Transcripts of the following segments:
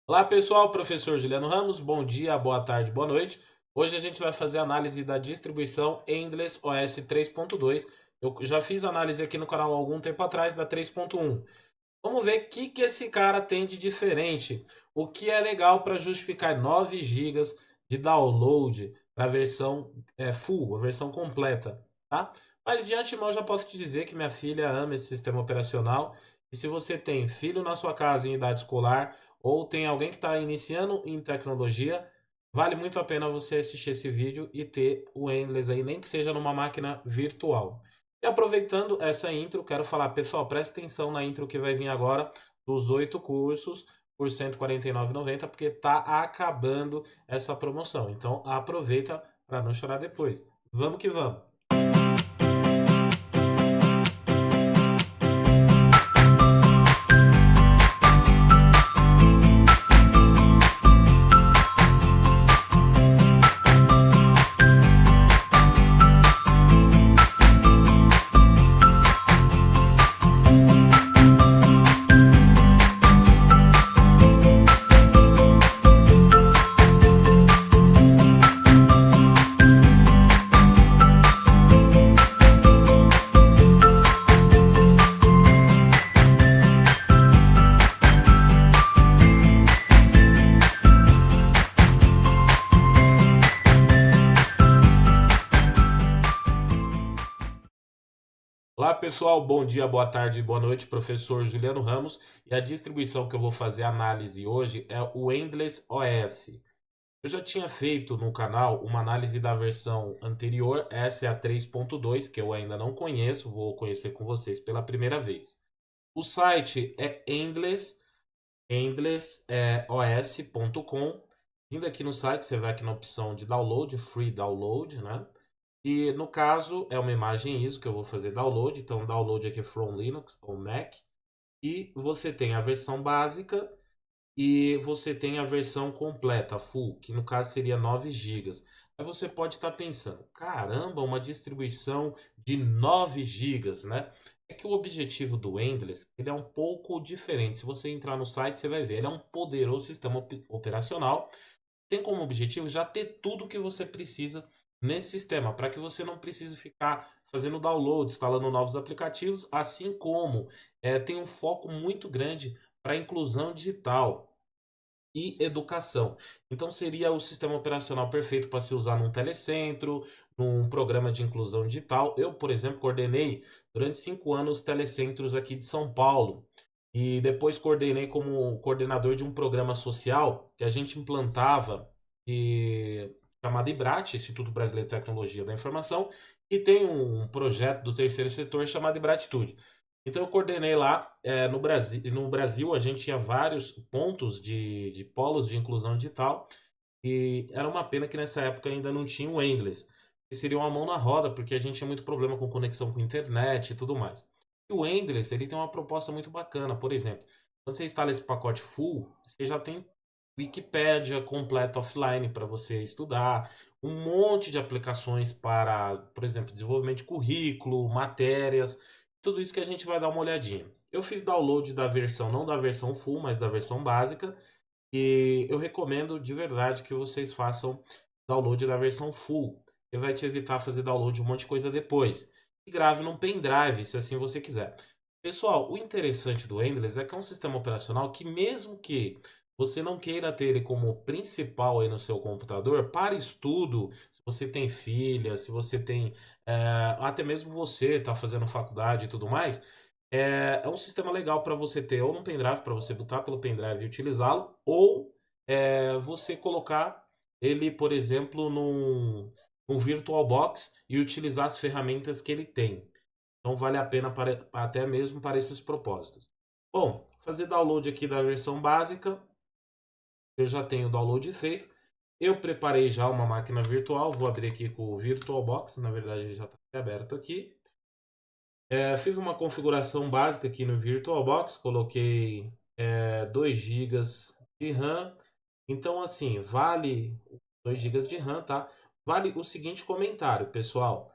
Olá pessoal, professor Juliano Ramos, bom dia, boa tarde, boa noite. Hoje a gente vai fazer análise da distribuição Endless OS 3.2. Eu já fiz análise aqui no canal há algum tempo atrás da 3.1. Vamos ver o que esse cara tem de diferente. O que é legal para justificar 9 gigas de download para a versão full, a versão completa, tá? Mas de antemão já posso te dizer que minha filha ama esse sistema operacional. E se você tem filho na sua casa em idade escolar ou tem alguém que está iniciando em tecnologia, vale muito a pena você assistir esse vídeo e ter o Endless aí, nem que seja numa máquina virtual. E aproveitando essa intro, quero falar, pessoal, presta atenção na intro que vai vir agora dos 8 cursos por R$ 149,90, porque tá acabando essa promoção. Então aproveita para não chorar depois. Vamos que vamos. Olá pessoal, bom dia, boa tarde, boa noite, professor Juliano Ramos. E a distribuição que eu vou fazer análise hoje é o Endless OS. Eu já tinha feito no canal uma análise da versão anterior, essa é a 3.2, que eu ainda não conheço, vou conhecer com vocês pela primeira vez. O site é endlessos.com. Vindo aqui no site, você vai aqui na opção de download, free download, né? E no caso é uma imagem ISO que eu vou fazer download, então download aqui from Linux ou Mac. E você tem a versão básica e você tem a versão completa, full, que no caso seria 9 gigas. Aí você pode estar pensando, caramba, uma distribuição de 9 gigas, né? É que o objetivo do Endless, ele é um pouco diferente. Se você entrar no site, você vai ver, ele é um poderoso sistema operacional. Tem como objetivo já ter tudo o que você precisa nesse sistema, para que você não precise ficar fazendo download, instalando novos aplicativos, assim como tem um foco muito grande para a inclusão digital e educação. Então seria o sistema operacional perfeito para se usar num telecentro, num programa de inclusão digital. Eu, por exemplo, coordenei durante 5 anos telecentros aqui de São Paulo. E depois coordenei como coordenador de um programa social que a gente implantava e chamado IBRAT, Instituto Brasileiro de Tecnologia da Informação, e tem um projeto do terceiro setor chamado IBRATitude. Então eu coordenei lá no Brasil. No Brasil a gente tinha vários pontos de polos de inclusão digital e era uma pena que nessa época ainda não tinha o Endless, que seria uma mão na roda, porque a gente tinha muito problema com conexão com internet e tudo mais. E o Endless, ele tem uma proposta muito bacana, por exemplo, quando você instala esse pacote full, você já tem Wikipédia completa offline para você estudar, um monte de aplicações para, por exemplo, desenvolvimento de currículo, matérias, tudo isso que a gente vai dar uma olhadinha. Eu fiz download da versão, não da versão full, mas da versão básica, e eu recomendo de verdade que vocês façam download da versão full, que vai te evitar fazer download de um monte de coisa depois. E grave num pendrive, se assim você quiser. Pessoal, o interessante do Endless é que é um sistema operacional que mesmo que você não queira ter ele como principal aí no seu computador, para estudo, se você tem filha, se você tem, até mesmo você está fazendo faculdade e tudo mais, é um sistema legal para você ter ou num pendrive, para você botar pelo pendrive e utilizá-lo, ou você colocar ele, por exemplo, num VirtualBox e utilizar as ferramentas que ele tem. Então vale a pena até mesmo para esses propósitos. Bom, fazer download aqui da versão básica, eu já tenho o download feito. Eu preparei já uma máquina virtual, vou abrir aqui com o VirtualBox, na verdade ele já está aberto aqui. Fiz uma configuração básica aqui no VirtualBox, coloquei 2 gigas de RAM. Então, assim, vale 2 gigas de RAM, tá? Vale o seguinte comentário, pessoal.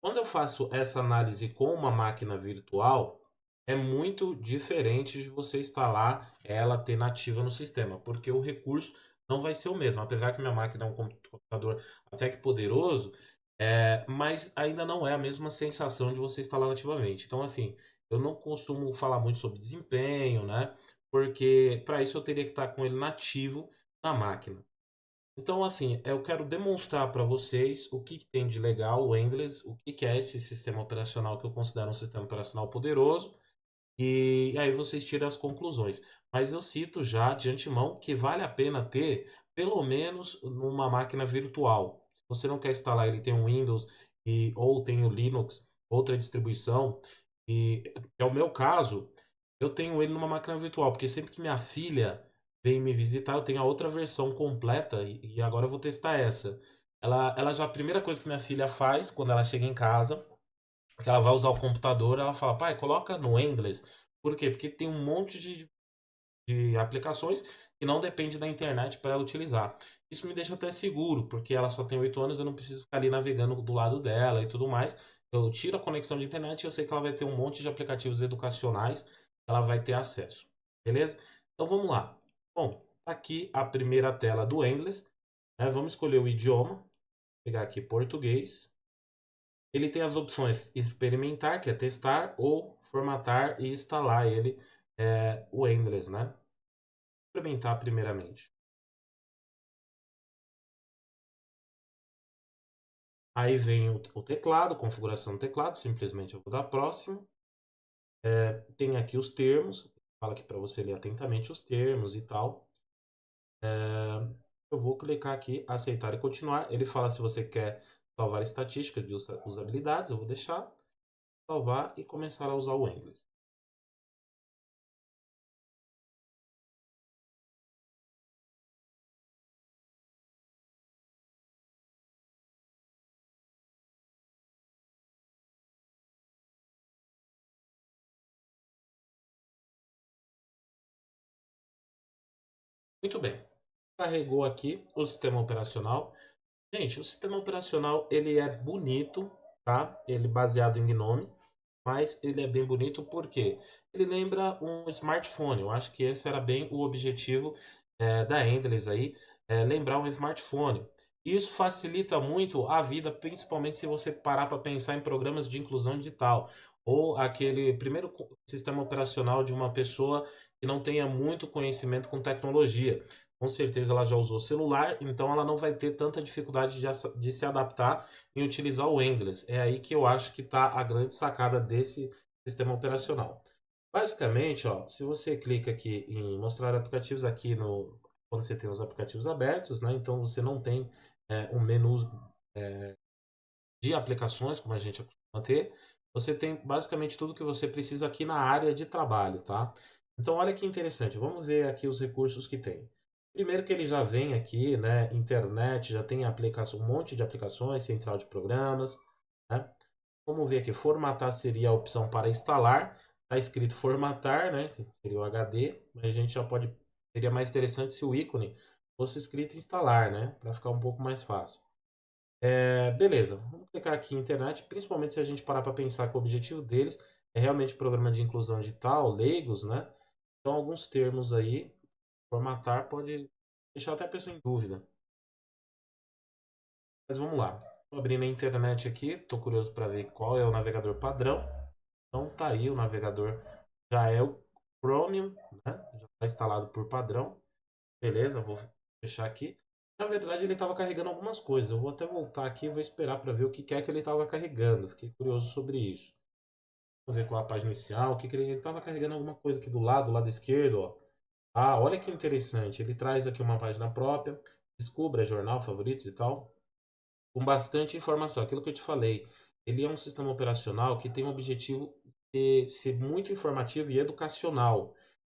Quando eu faço essa análise com uma máquina virtual, é muito diferente de você instalar ela ter nativa no sistema, porque o recurso não vai ser o mesmo. Apesar que minha máquina é um computador até que poderoso, mas ainda não é a mesma sensação de você instalar nativamente. Então, assim, eu não costumo falar muito sobre desempenho, né? Porque para isso eu teria que estar com ele nativo na máquina. Então, assim, eu quero demonstrar para vocês o que tem de legal o Endless, o que é esse sistema operacional que eu considero um sistema operacional poderoso, e aí vocês tiram as conclusões. Mas eu cito já de antemão que vale a pena ter pelo menos numa máquina virtual. Se você não quer instalar ele tem um Windows ou tem o Linux, outra distribuição, e é o meu caso, eu tenho ele numa máquina virtual, porque sempre que minha filha vem me visitar, eu tenho a outra versão completa e agora eu vou testar essa. Ela já, a primeira coisa que minha filha faz quando ela chega em casa, que ela vai usar o computador, ela fala, pai, coloca no Endless. Por quê? Porque tem um monte de aplicações que não depende da internet para ela utilizar. Isso me deixa até seguro, porque ela só tem 8 anos, eu não preciso ficar ali navegando do lado dela e tudo mais. Eu tiro a conexão de internet e eu sei que ela vai ter um monte de aplicativos educacionais que ela vai ter acesso. Beleza? Então vamos lá. Bom, tá aqui a primeira tela do Endless. Né? Vamos escolher o idioma. Vou pegar aqui português. Ele tem as opções experimentar, que é testar, ou formatar e instalar ele, o Endless, né? Experimentar primeiramente. Aí vem o teclado, configuração do teclado, simplesmente eu vou dar próximo. Tem aqui os termos, fala aqui para você ler atentamente os termos e tal. Eu vou clicar aqui, aceitar e continuar. Ele fala se você quer salvar estatísticas de usabilidades, eu vou deixar, salvar e começar a usar o Endless. Muito bem. Carregou aqui o sistema operacional. Gente, o sistema operacional ele é bonito, tá? Ele é baseado em GNOME, mas ele é bem bonito porque ele lembra um smartphone. Eu acho que esse era bem o objetivo da Endless aí, lembrar um smartphone. E isso facilita muito a vida, principalmente se você parar para pensar em programas de inclusão digital ou aquele primeiro sistema operacional de uma pessoa que não tenha muito conhecimento com tecnologia. Com certeza ela já usou celular, então ela não vai ter tanta dificuldade de se adaptar em utilizar o Endless. É aí que eu acho que está a grande sacada desse sistema operacional. Basicamente, ó, se você clica aqui em mostrar aplicativos aqui no quando você tem os aplicativos abertos, né? Então você não tem um menu de aplicações como a gente costuma ter. Você tem basicamente tudo que você precisa aqui na área de trabalho, tá? Então olha que interessante. Vamos ver aqui os recursos que tem. Primeiro que ele já vem aqui, né? Internet, já tem aplicação, um monte de aplicações, central de programas, né? Vamos ver aqui, formatar seria a opção para instalar. Está escrito formatar, né? Que seria o HD, mas a gente já pode. Seria mais interessante se o ícone fosse escrito instalar, né? Para ficar um pouco mais fácil. Beleza, vamos clicar aqui em internet, principalmente se a gente parar para pensar que o objetivo deles é realmente programa de inclusão digital, leigos, né? Então, alguns termos aí, formatar pode deixar até a pessoa em dúvida. Mas vamos lá. Estou abrindo a internet aqui, estou curioso para ver qual é o navegador padrão. Então tá aí, o navegador já é o Chromium, né? Já está instalado por padrão. Beleza, vou fechar aqui. Na verdade, ele estava carregando algumas coisas. Eu vou até voltar aqui e vou esperar para ver o que é que ele estava carregando. Fiquei curioso sobre isso. Vou ver qual é a página inicial. O que que ele estava carregando alguma coisa aqui do lado esquerdo, ó. Ah, olha que interessante. Ele traz aqui uma página própria. Descubra jornal, favoritos e tal com bastante informação. Aquilo que eu te falei, ele é um sistema operacional que tem o objetivo de ser muito informativo e educacional.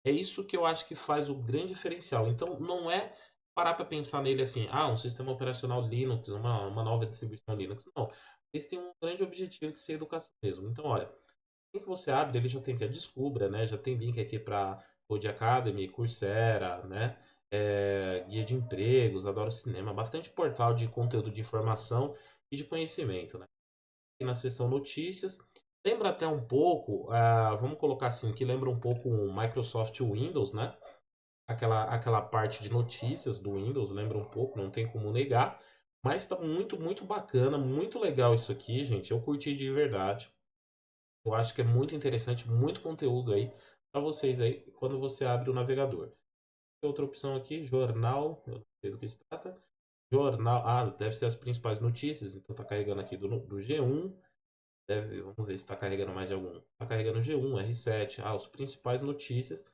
É isso que eu acho que faz o grande diferencial. Então, não é parar para pensar nele assim, um sistema operacional Linux, uma nova distribuição Linux. Não. Eles têm um grande objetivo que é ser educação mesmo. Então, olha, assim que você abre, ele já tem que a Descubra, né? Já tem link aqui para Code Academy, Coursera, né? Guia de empregos, Adoro Cinema, bastante portal de conteúdo de informação e de conhecimento, né? E na seção notícias, Lembra até um pouco, vamos colocar assim, que lembra um pouco o Microsoft Windows, né? Aquela parte de notícias do Windows, lembra um pouco, não tem como negar. Mas tá muito, muito bacana, muito legal isso aqui, gente. Eu curti de verdade. Eu acho que é muito interessante, muito conteúdo aí para vocês aí quando você abre o navegador. Tem outra opção aqui, jornal, eu não sei do que se trata. Jornal, deve ser as principais notícias, então tá carregando aqui do G1. Vamos ver se está carregando mais de algum. Está carregando G1, R7, os principais notícias.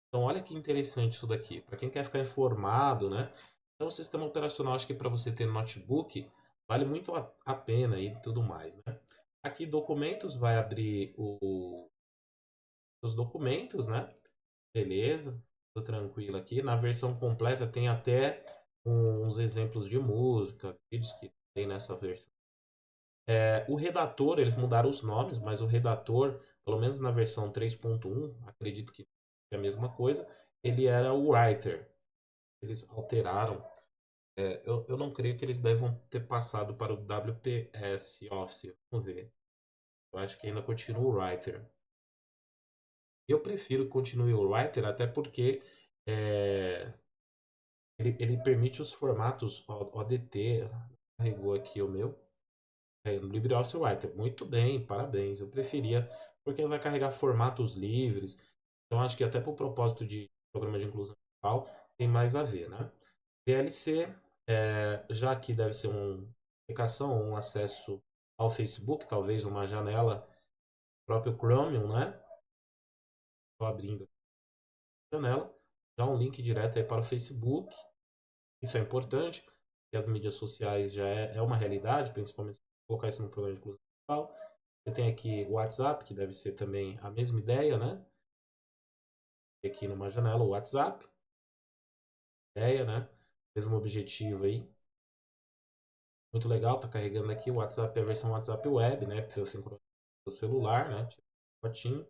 Então, olha que interessante isso daqui. Para quem quer ficar informado, né? Então, o sistema operacional, acho que para você ter no notebook, vale muito a pena e tudo mais, né? Aqui, documentos, vai abrir os documentos, né? Beleza, tô tranquilo aqui. Na versão completa tem até uns exemplos de música, vídeos que tem nessa versão. O redator, eles mudaram os nomes, mas o redator, pelo menos na versão 3.1, acredito que é a mesma coisa, ele era o writer. Eles alteraram. Eu não creio que eles devam ter passado para o WPS Office. Vamos ver. Eu acho que ainda continua o writer. Eu prefiro que continue o writer, até porque é, ele permite os formatos ODT. Carregou aqui o meu. No LibreOffice Writer. Muito bem, parabéns. Eu preferia, porque vai carregar formatos livres. Então, acho que até para o propósito de programa de inclusão digital, tem mais a ver, né? VLC, já que deve ser uma aplicação, um acesso ao Facebook, talvez uma janela próprio Chromium, né? Estou abrindo a janela. Já um link direto aí para o Facebook. Isso é importante, porque as mídias sociais já é uma realidade, principalmente se colocar isso no programa de inclusão digital. Você tem aqui o WhatsApp, que deve ser também a mesma ideia, né? Aqui numa janela o WhatsApp, ideia, né? Mesmo objetivo aí. Muito legal, tá carregando aqui o WhatsApp, é a versão WhatsApp Web, né? Precisa sincronizar o celular, né? Tira fotinho.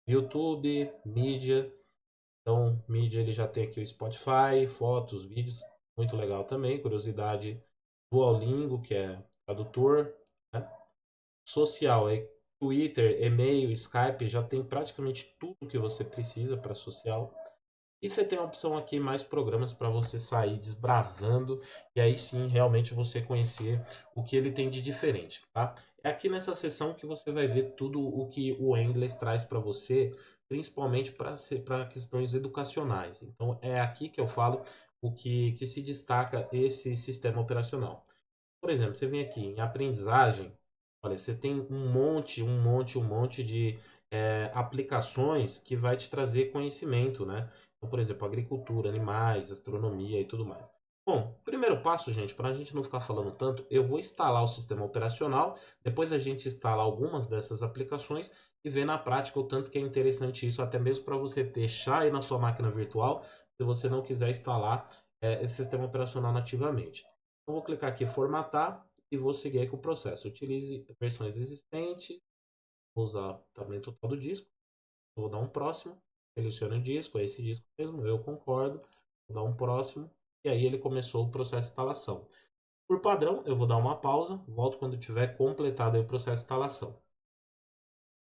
YouTube, mídia. Então, mídia ele já tem aqui o Spotify, fotos, vídeos. Muito legal também. Curiosidade, Duolingo, que é tradutor, né? Social, Twitter, e-mail, Skype, já tem praticamente tudo que você precisa para social. E você tem a opção aqui mais programas para você sair desbravando e aí sim realmente você conhecer o que ele tem de diferente, tá? É aqui nessa seção que você vai ver tudo o que o Endless traz para você, principalmente para questões educacionais. Então é aqui que eu falo o que se destaca esse sistema operacional. Por exemplo, você vem aqui em aprendizagem, olha, você tem um monte de aplicações que vai te trazer conhecimento, né? Então, por exemplo, agricultura, animais, astronomia e tudo mais. Bom, primeiro passo, gente, para a gente não ficar falando tanto, eu vou instalar o sistema operacional, depois a gente instala algumas dessas aplicações e ver na prática o tanto que é interessante isso, até mesmo para você deixar aí na sua máquina virtual, se você não quiser instalar esse sistema operacional nativamente. Eu vou clicar aqui em formatar e vou seguir aqui o processo. Utilize versões existentes, vou usar o tamanho total do disco, vou dar um próximo, selecione o disco, é esse disco mesmo, eu concordo, vou dar um próximo, e aí ele começou o processo de instalação. Por padrão, eu vou dar uma pausa, volto quando tiver completado o processo de instalação.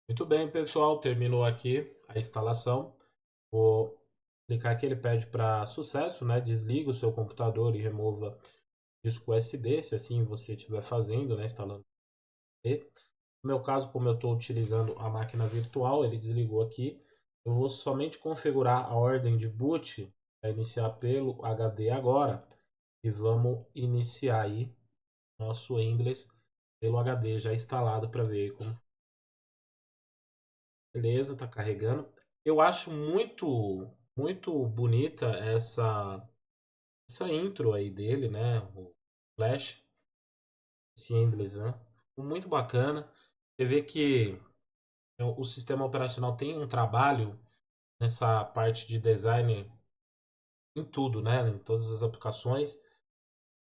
Muito bem, pessoal, terminou aqui a instalação. Vou clicar aqui, ele pede para sucesso, né? Desliga o seu computador e remova disco USB, se assim você estiver fazendo, né, instalando. No meu caso, como eu estou utilizando a máquina virtual, ele desligou aqui. Eu vou somente configurar a ordem de boot para iniciar pelo HD agora. E vamos iniciar aí nosso Endless pelo HD já instalado para ver como. Beleza, tá carregando. Eu acho muito bonita essa intro aí dele, né? O Flash. Esse Endless, né? Muito bacana. Você vê que o sistema operacional tem um trabalho nessa parte de design em tudo, né? Em todas as aplicações.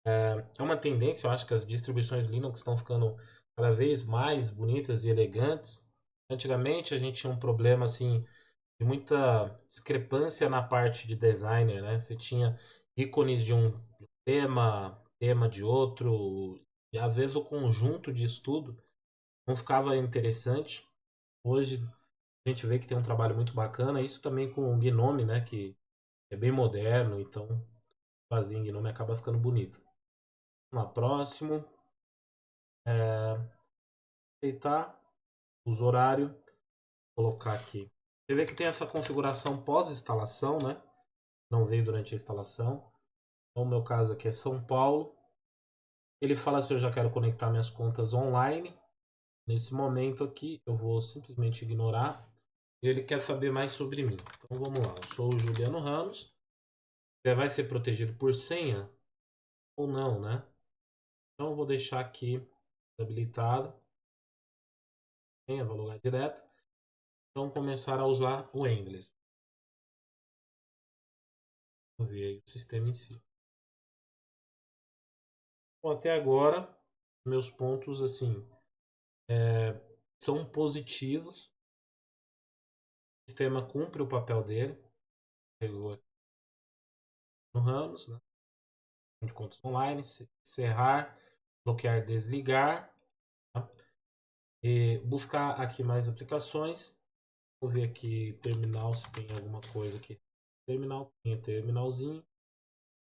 É uma tendência, eu acho que as distribuições Linux estão ficando cada vez mais bonitas e elegantes. Antigamente a gente tinha um problema assim de muita discrepância na parte de designer, né? Você tinha ícones de um tema de outro, e às vezes o conjunto de estudo não ficava interessante. Hoje a gente vê que tem um trabalho muito bacana, isso também com o Gnome, né, que é bem moderno, então fazer em Gnome acaba ficando bonito. Vamos lá, próximo. Aceitar, uso horário, colocar aqui. Você vê que tem essa configuração pós-instalação, né? Não veio durante a instalação. Então, no meu caso aqui é São Paulo. Ele fala se eu já quero conectar minhas contas online. Nesse momento aqui, eu vou simplesmente ignorar. Ele quer saber mais sobre mim. Então, vamos lá. Eu sou o Juliano Ramos. Você vai ser protegido por senha ou não, né? Então, eu vou deixar aqui habilitado. Senha, vou logar direto. Então, começar a usar o Endless. Vou ver aí o sistema em si. Bom, até agora, meus pontos, assim, são positivos. O sistema cumpre o papel dele. Pegou aqui no Ramos, né? De contas online, encerrar, bloquear, desligar. Tá? E buscar aqui mais aplicações. Vou ver aqui terminal, se tem alguma coisa aqui. Terminal, tem terminalzinho.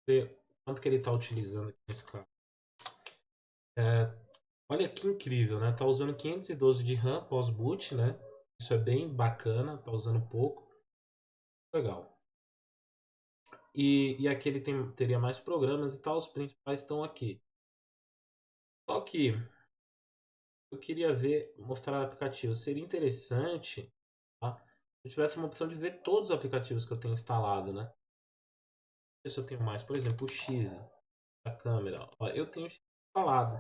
Ver quanto que ele está utilizando aqui nesse caso. Olha que incrível, né? Tá usando 512 de RAM pós-boot, né? Isso é bem bacana, tá usando pouco. Legal. E aqui ele teria mais programas e tal, os principais estão aqui. Só que eu queria ver, mostrar aplicativos. Seria interessante, tá? Se eu tivesse uma opção de ver todos os aplicativos que eu tenho instalado, né? Se eu tenho mais, por exemplo, o X, a câmera. Ó, eu tenho o X instalado,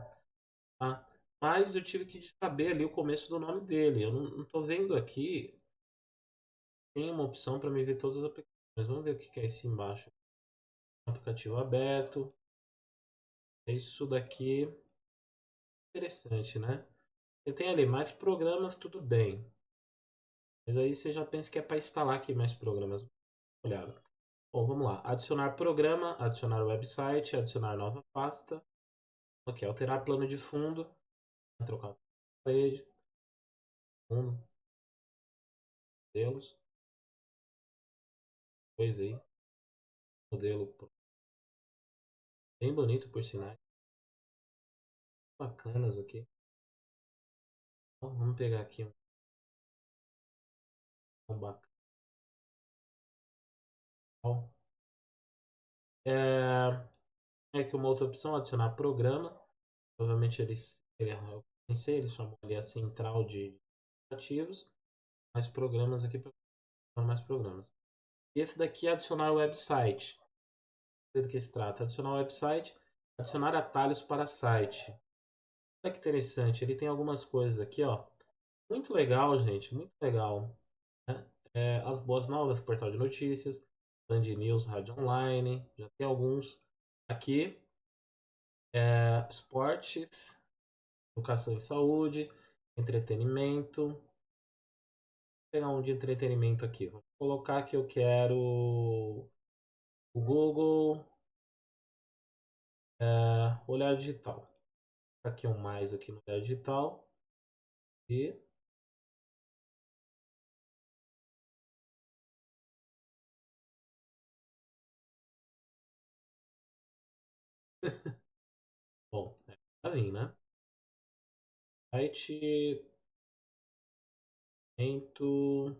tá? Mas eu tive que saber ali o começo do nome dele. Eu não tô vendo aqui. Tem uma opção para me ver todos os aplicativos. Vamos ver o que é esse embaixo. Aplicativo aberto. É isso daqui. Interessante, né? Você tem ali mais programas, tudo bem. Mas aí você já pensa que é para instalar aqui mais programas. Olhada. Bom, vamos lá. Adicionar programa, adicionar website, adicionar nova pasta. Ok, alterar plano de fundo. Trocar parede. Fundo. Modelos. Coisa aí. Modelo bem bonito, por sinal. Bacanas aqui. Bom, vamos pegar aqui um bacana. É que uma outra opção é adicionar programa. Provavelmente eu pensei, eles chamam ali a central de aplicativos. Mais programas aqui para mais programas. E esse daqui é adicionar website. Do que se trata? Adicionar website, adicionar atalhos para site. Olha que interessante, ele tem algumas coisas aqui, ó. Muito legal, gente, muito legal. Né? As boas novas, portal de notícias, Band News, Rádio Online, já tem alguns aqui. Esportes, educação e saúde, entretenimento. Vou pegar um de entretenimento aqui. Vou colocar que eu quero o Google, olhar digital. Aqui um mais aqui no olhar digital. E bom, tá vindo, né? Site, evento,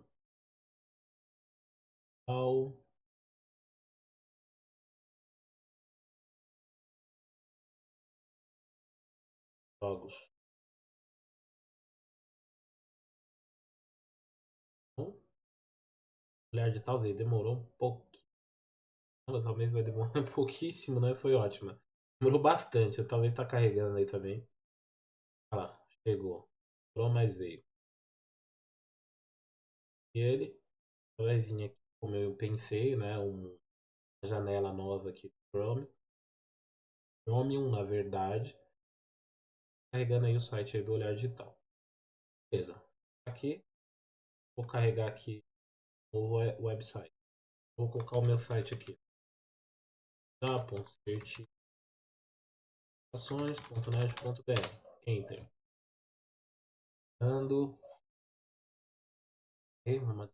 tal, jogos. Bom, olhar digital veio, demorou um pouquinho. Talvez vai demorar um pouquíssimo, né? Foi ótima. Demorou bastante, talvez tá carregando aí também. Olha lá, chegou. Demorou, mas veio. E ele vai vir aqui, como eu pensei, né? Uma janela nova aqui do Chrome. Chromium, na verdade. Carregando aí o site aí do Olhar Digital. Beleza. Aqui, vou carregar aqui o website. Vou colocar o meu site aqui. Certificações.net.br. Enter. Ando. Ok, vamos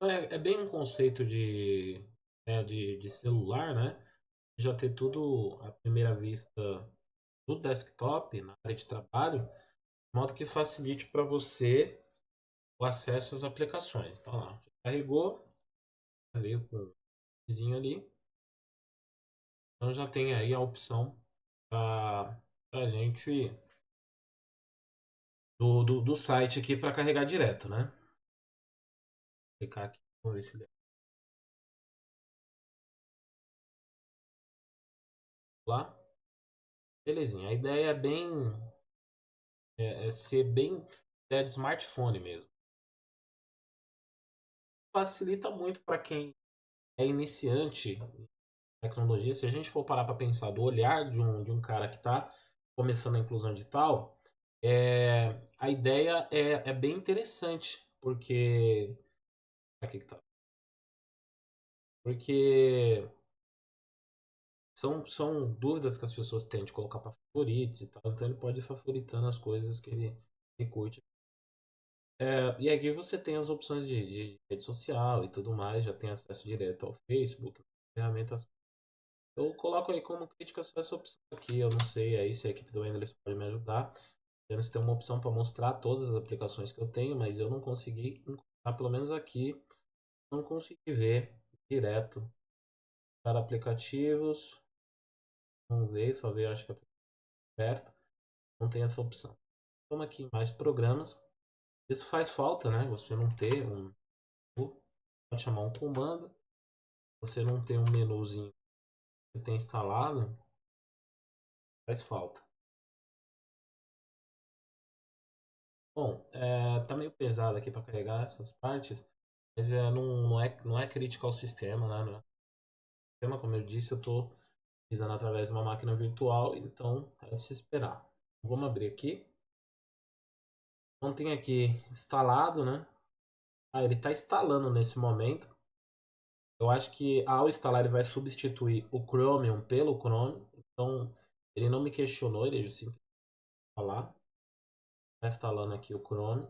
é bem um conceito de celular, né? Já ter tudo à primeira vista do desktop, na área de trabalho, de modo que facilite para você o acesso às aplicações. Então lá, carregou, veio com o vizinho ali, então já tem aí a opção para a gente do site aqui para carregar direto, né? Vou clicar aqui, vamos ver se ele é lá. Belezinha. A ideia é bem é ser bem ideia de smartphone mesmo. Facilita muito para quem é iniciante em tecnologia. Se a gente for parar para pensar do olhar de um cara que está começando a inclusão digital, a ideia é bem interessante, porque aqui que tá. Porque são dúvidas que as pessoas têm de colocar para favoritos e tal, então ele pode ir favoritando as coisas que ele curte. E aqui você tem as opções de rede social e tudo mais, já tem acesso direto ao Facebook, ferramentas. Eu coloco aí como crítica só essa opção aqui, eu não sei aí se a equipe do Endless pode me ajudar. Eles têm uma opção para mostrar todas as aplicações que eu tenho, mas eu não consegui encontrar, pelo menos aqui, não consegui ver direto para aplicativos. Vamos ver, só ver, acho que é perto, não tem essa opção. Vamos aqui em mais programas. Isso faz falta, né? Você não ter pode chamar um comando, você não tem um menuzinho que tem instalado, faz falta. Bom, tá meio pesado aqui para carregar essas partes, mas não é crítica ao sistema, né? No sistema, como eu disse, eu estou pisando através de uma máquina virtual, então é de se esperar. Vamos abrir aqui. Não tem aqui instalado, né? Ele está instalando nesse momento. Eu acho que ao instalar ele vai substituir o Chromium pelo Chrome. Então ele não me questionou, ele simplesmente falar. Está instalando aqui o Chrome.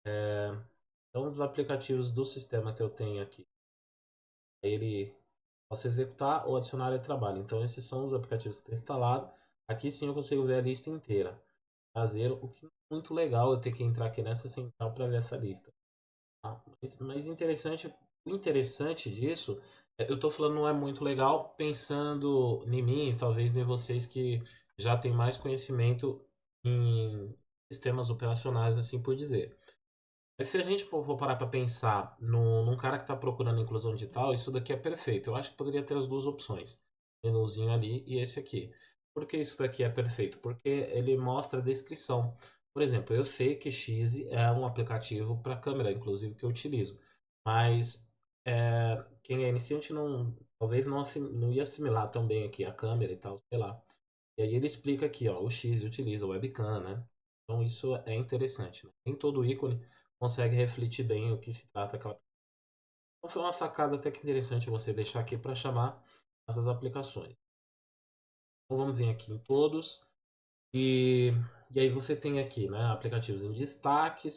Então os aplicativos do sistema que eu tenho aqui, ele posso executar ou adicionar ao trabalho. Então esses são os aplicativos que estão instalados. Aqui sim eu consigo ver a lista inteira. Fazer o que é muito legal eu ter que entrar aqui nessa central para ver essa lista. Mas interessante, o interessante disso, eu estou falando não é muito legal pensando em mim, talvez em vocês que já têm mais conhecimento em sistemas operacionais, assim por dizer. Mas se a gente for parar para pensar num cara que está procurando inclusão digital, isso daqui é perfeito. Eu acho que poderia ter as duas opções, menuzinho ali e esse aqui. Por que isso daqui é perfeito? Porque ele mostra a descrição. Por exemplo, eu sei que X é um aplicativo para câmera, inclusive que eu utilizo. Mas quem é iniciante talvez não ia assimilar tão bem aqui a câmera e tal, sei lá. E aí ele explica aqui, ó, o X utiliza o webcam, né? Então isso é interessante, né? Nem todo ícone consegue refletir bem o que se trata aquela. Então foi uma sacada até que interessante você deixar aqui para chamar essas aplicações. Então vamos vir aqui em todos e, e aí você tem aqui, né, aplicativos em destaque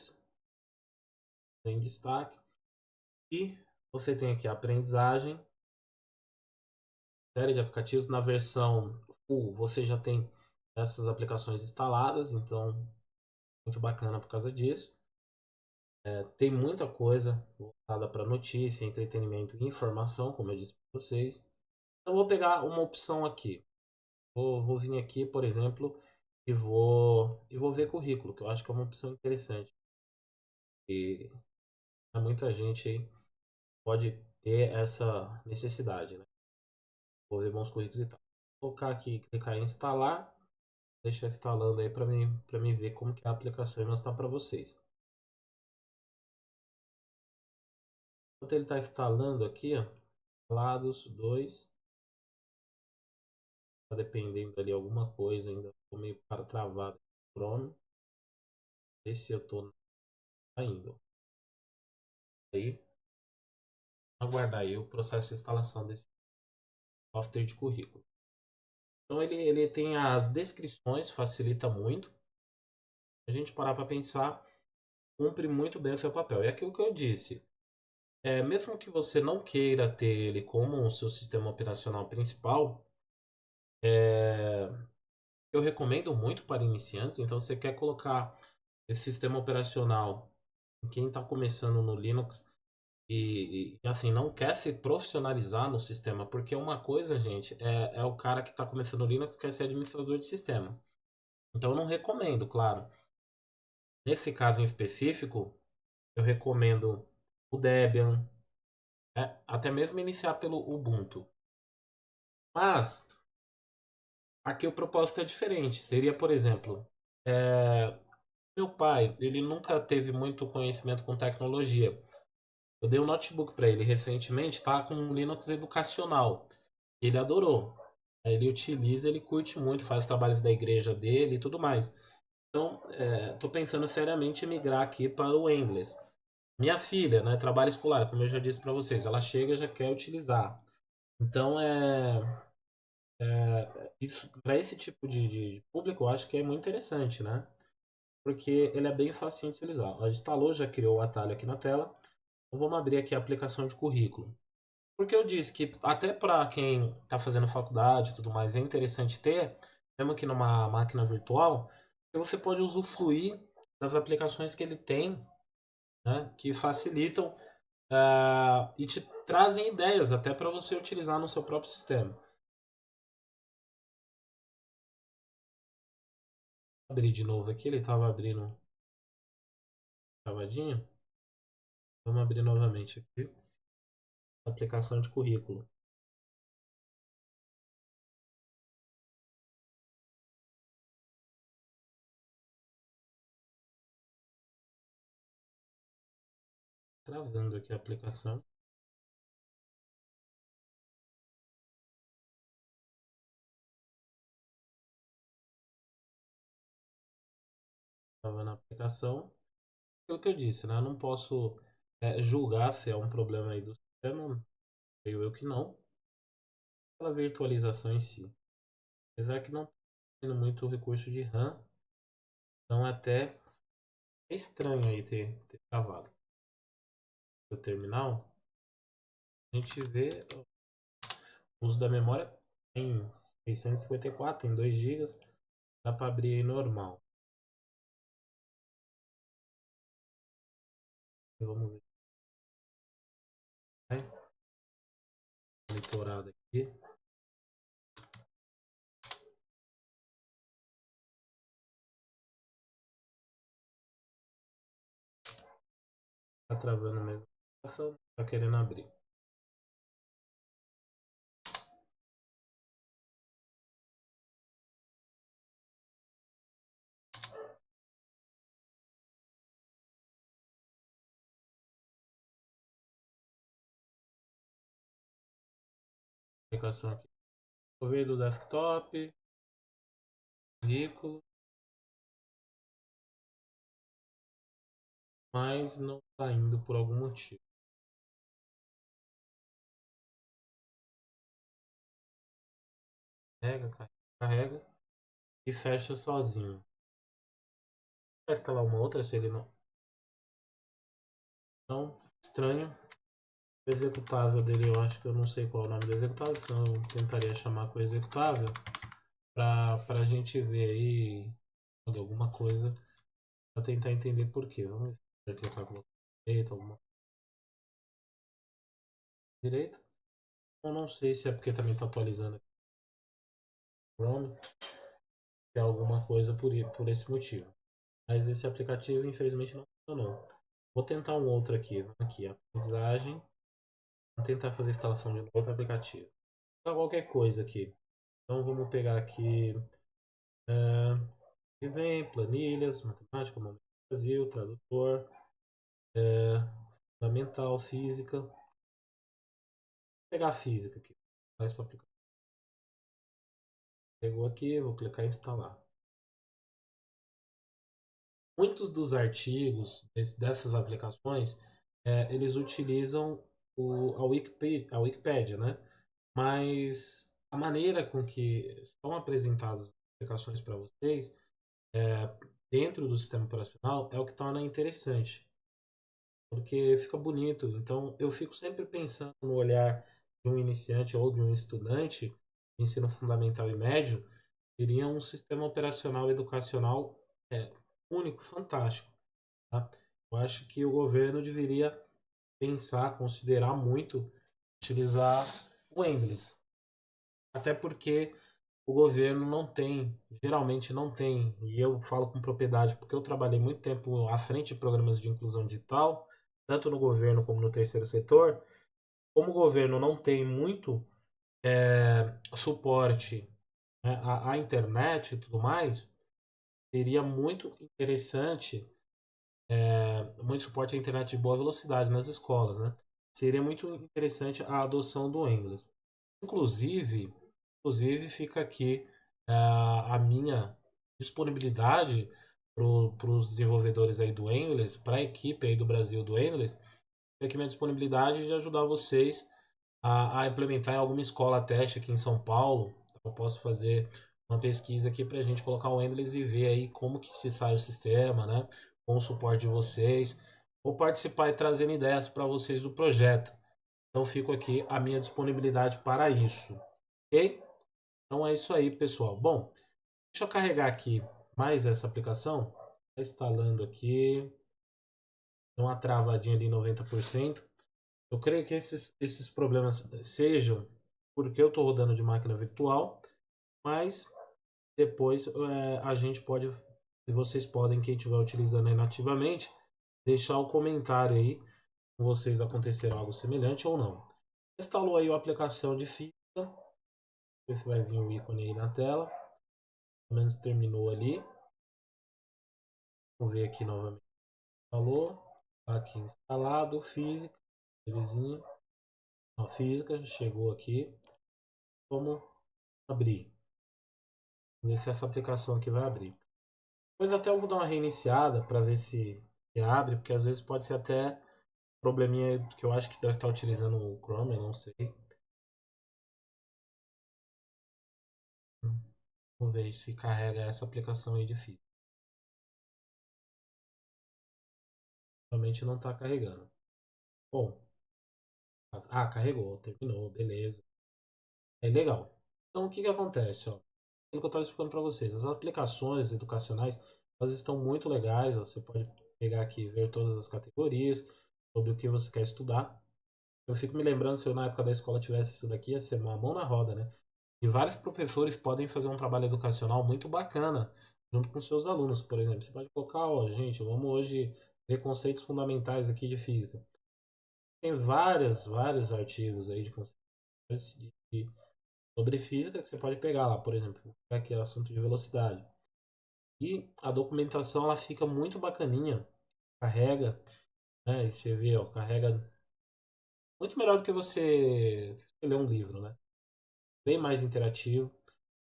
e você tem aqui a aprendizagem, série de aplicativos na versão full, você já tem essas aplicações instaladas, então muito bacana por causa disso. Tem muita coisa voltada para notícia, entretenimento e informação, como eu disse para vocês. Então, eu vou pegar uma opção aqui. Vou vir aqui, por exemplo, e vou ver currículo, que eu acho que é uma opção interessante. E muita gente aí pode ter essa necessidade, né? Vou ver bons currículos e tal. Vou colocar aqui, clicar em instalar, deixar instalando aí para mim ver como que é a aplicação e mostrar para vocês. Enquanto ele está instalando aqui, ó, lados 2. Tá dependendo ali alguma coisa, ainda tô meio para travado no Chrome. Não sei se eu tô ainda. Aí, aguardar aí o processo de instalação desse software de currículo. Então ele tem as descrições, facilita muito. A gente parar para pensar, cumpre muito bem o seu papel. E aquilo que eu disse, mesmo que você não queira ter ele como o seu sistema operacional principal, eu recomendo muito para iniciantes. Então, você quer colocar esse sistema operacional em quem está começando no Linux e, assim, não quer se profissionalizar no sistema, porque uma coisa, gente, é o cara que está começando no Linux quer ser administrador de sistema. Então, eu não recomendo, claro. Nesse caso em específico, eu recomendo o Debian, até mesmo iniciar pelo Ubuntu. Mas aqui o propósito é diferente. Seria, por exemplo, meu pai, ele nunca teve muito conhecimento com tecnologia. Eu dei um notebook para ele recentemente, tá com um Linux educacional. Ele adorou. Ele utiliza, ele curte muito, faz trabalhos da igreja dele e tudo mais. Então, estou pensando seriamente em migrar aqui para o Endless. Minha filha, né, trabalho escolar, como eu já disse para vocês, ela chega e já quer utilizar. Então, isso para esse tipo de público, eu acho que é muito interessante, né? Porque ele é bem fácil de utilizar. Ela instalou, já criou o atalho aqui na tela. Então, vamos abrir aqui a aplicação de currículo. Porque eu disse que até para quem está fazendo faculdade e tudo mais, é interessante ter, mesmo que numa máquina virtual, que você pode usufruir das aplicações que ele tem, né, que facilitam e te trazem ideias até para você utilizar no seu próprio sistema. Vou abrir de novo aqui, ele estava abrindo travadinho. Vamos abrir novamente aqui. Aplicação de currículo. Travando aqui a aplicação. Travando a aplicação. Aquilo que eu disse, né? Eu não posso julgar se é um problema aí do sistema. Creio eu que não. Pela virtualização em si. Apesar que não está tendo muito recurso de RAM. Então até é estranho aí ter travado. O terminal, a gente vê o uso da memória em 654, em 2 GB. Dá para abrir aí normal. Vamos ver. Monitorado aqui. Tá travando mesmo. Tá querendo abrir. Aplicação aqui. Vou ver do desktop. Currículo. Mas não está indo por algum motivo. Carrega, carrega, carrega e fecha sozinho. Vai instalar uma outra se ele não. Então, estranho. O executável dele, eu acho que eu não sei qual é o nome do executável, senão eu tentaria chamar com o executável para a gente ver aí alguma coisa para tentar entender por quê. Vamos ver se clicar com direito, alguma direito. Eu não sei se é porque também está atualizando aqui o Chrome, se é alguma coisa por esse motivo. Mas esse aplicativo, infelizmente, não funcionou. Vou tentar um outro aqui. Aqui, aprendizagem. Vou tentar fazer a instalação de outro aplicativo. Qualquer coisa aqui. Então vamos pegar aqui. E vem planilhas, matemática, momento do Brasil, tradutor, fundamental, física. Vou pegar a física aqui. Essa aplicação. Pegou aqui, vou clicar em instalar. Muitos dos artigos dessas aplicações, eles utilizam a Wikipédia, né? Mas a maneira com que são apresentadas as aplicações para vocês dentro do sistema operacional é o que torna interessante, porque fica bonito. Então, eu fico sempre pensando no olhar de um iniciante ou de um estudante de ensino fundamental e médio, seria um sistema operacional educacional é, único, fantástico. Tá? Eu acho que o governo deveria pensar, considerar muito utilizar o English. Até porque o governo não tem, geralmente não tem, e eu falo com propriedade porque eu trabalhei muito tempo à frente de programas de inclusão digital, tanto no governo como no terceiro setor. Como o governo não tem muito suporte, né, à internet e tudo mais, seria muito interessante, muito suporte à internet de boa velocidade nas escolas, né? Seria muito interessante a adoção do inglês. Inclusive, inclusive fica aqui a minha disponibilidade para os desenvolvedores aí do Endless, para a equipe aí do Brasil do Endless, fica aqui minha disponibilidade de ajudar vocês a implementar em alguma escola teste aqui em São Paulo. Eu posso fazer uma pesquisa aqui para a gente colocar o Endless e ver aí como que se sai o sistema, né? Com o suporte de vocês. Ou participar e trazendo ideias para vocês do projeto. Então fico aqui a minha disponibilidade para isso. Ok? Então é isso aí, pessoal. Bom, deixa eu carregar aqui mais essa aplicação. Está instalando aqui. Deu uma travadinha ali em 90%. Eu creio que esses problemas sejam porque eu estou rodando de máquina virtual, mas depois a gente pode, e vocês podem, quem estiver utilizando aí nativamente, deixar o comentário aí se vocês acontecer algo semelhante ou não. Instalou aí a aplicação de física, ver se vai vir o ícone aí na tela. Pelo menos terminou ali. Vamos ver aqui novamente. Instalou. Tá aqui instalado, física, belezinha. A física chegou aqui. Vamos abrir. Ver se essa aplicação aqui vai abrir. Depois até eu vou dar uma reiniciada para ver se abre, porque às vezes pode ser até probleminha que eu acho que deve estar utilizando o Chrome, eu não sei. Vamos ver se carrega essa aplicação aí de física. Realmente não está carregando. Bom, carregou, terminou, beleza. É legal. Então o que que acontece, ó? Aquilo que eu estava explicando para vocês, as aplicações educacionais, elas estão muito legais, ó, você pode pegar aqui e ver todas as categorias sobre o que você quer estudar. Eu fico me lembrando, se eu na época da escola tivesse isso daqui, ia ser uma mão na roda, né? E vários professores podem fazer um trabalho educacional muito bacana junto com seus alunos, por exemplo. Você pode colocar, ó, gente, vamos hoje ver conceitos fundamentais aqui de física. Tem vários artigos aí de conceitos sobre física que você pode pegar lá, por exemplo, aqui é o assunto de velocidade. E a documentação ela fica muito bacaninha, carrega, né? E você vê, ó, carrega muito melhor do que você ler um livro, né? Bem mais interativo.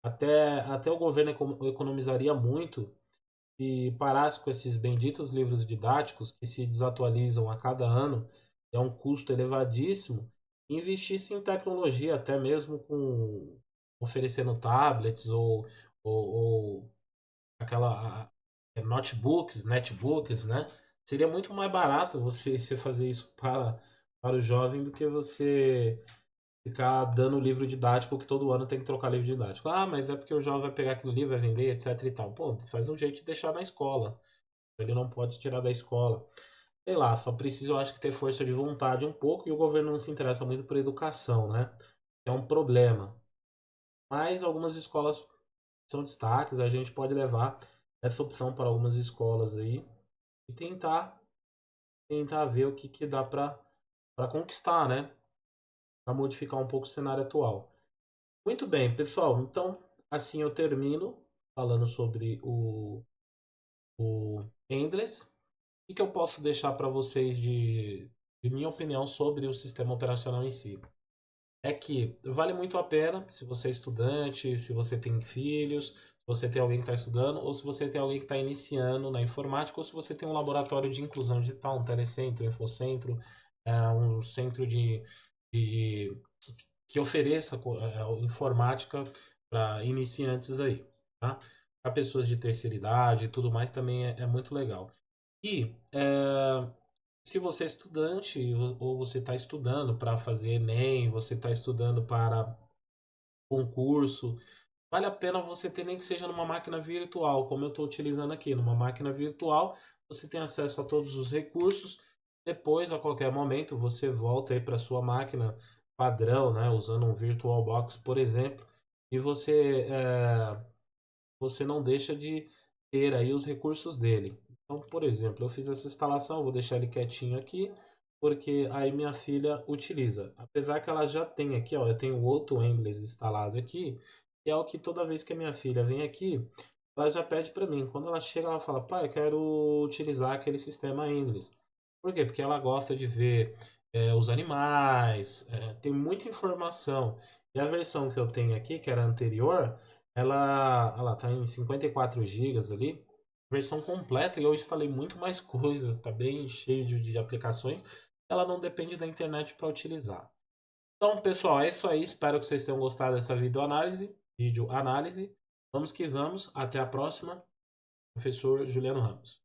Até o governo economizaria muito se parasse com esses benditos livros didáticos que se desatualizam a cada ano, é um custo elevadíssimo, e investisse em tecnologia, até mesmo com oferecendo tablets ou notebooks, netbooks, né? Seria muito mais barato você fazer isso para o jovem do que você ficar dando livro didático que todo ano tem que trocar livro didático. Ah, mas é porque o jovem vai pegar aquele livro, vai vender, etc e tal. Pô, faz um jeito de deixar na escola. Ele não pode tirar da escola. Sei lá, só precisa, eu acho que ter força de vontade um pouco e o governo não se interessa muito por educação, né? É um problema. Mas algumas escolas são destaques, a gente pode levar essa opção para algumas escolas aí e tentar ver o que, que dá para conquistar, né? Para modificar um pouco o cenário atual. Muito bem, pessoal. Então, assim eu termino falando sobre o Endless. O que eu posso deixar para vocês de minha opinião sobre o sistema operacional em si? É que vale muito a pena se você é estudante, se você tem filhos, se você tem alguém que está estudando, ou se você tem alguém que está iniciando na informática, ou se você tem um laboratório de inclusão digital, um telecentro, um infocentro, um centro de que ofereça informática para iniciantes aí, tá? Para pessoas de terceira idade e tudo mais também é muito legal. E se você é estudante ou você está estudando para fazer Enem, você está estudando para concurso, vale a pena você ter nem que seja numa máquina virtual, como eu estou utilizando aqui. Numa máquina virtual, você tem acesso a todos os recursos. Depois, a qualquer momento, você volta aí para sua máquina padrão, né, usando um VirtualBox, por exemplo, e você não deixa de ter aí os recursos dele. Então, por exemplo, eu fiz essa instalação, vou deixar ele quietinho aqui, porque aí minha filha utiliza. Apesar que ela já tem aqui, ó, eu tenho o outro English instalado aqui, que é o que toda vez que a minha filha vem aqui, ela já pede para mim. Quando ela chega, ela fala: pai, eu quero utilizar aquele sistema English. Por quê? Porque ela gosta de ver os animais, tem muita informação. E a versão que eu tenho aqui, que era anterior, ela tá em 54 gigas ali, versão completa, e eu instalei muito mais coisas, tá bem cheio de aplicações. Ela não depende da internet para utilizar. Então, pessoal, é isso aí. Espero que vocês tenham gostado dessa videoanálise. Vamos que vamos. Até a próxima. Professor Juliano Ramos.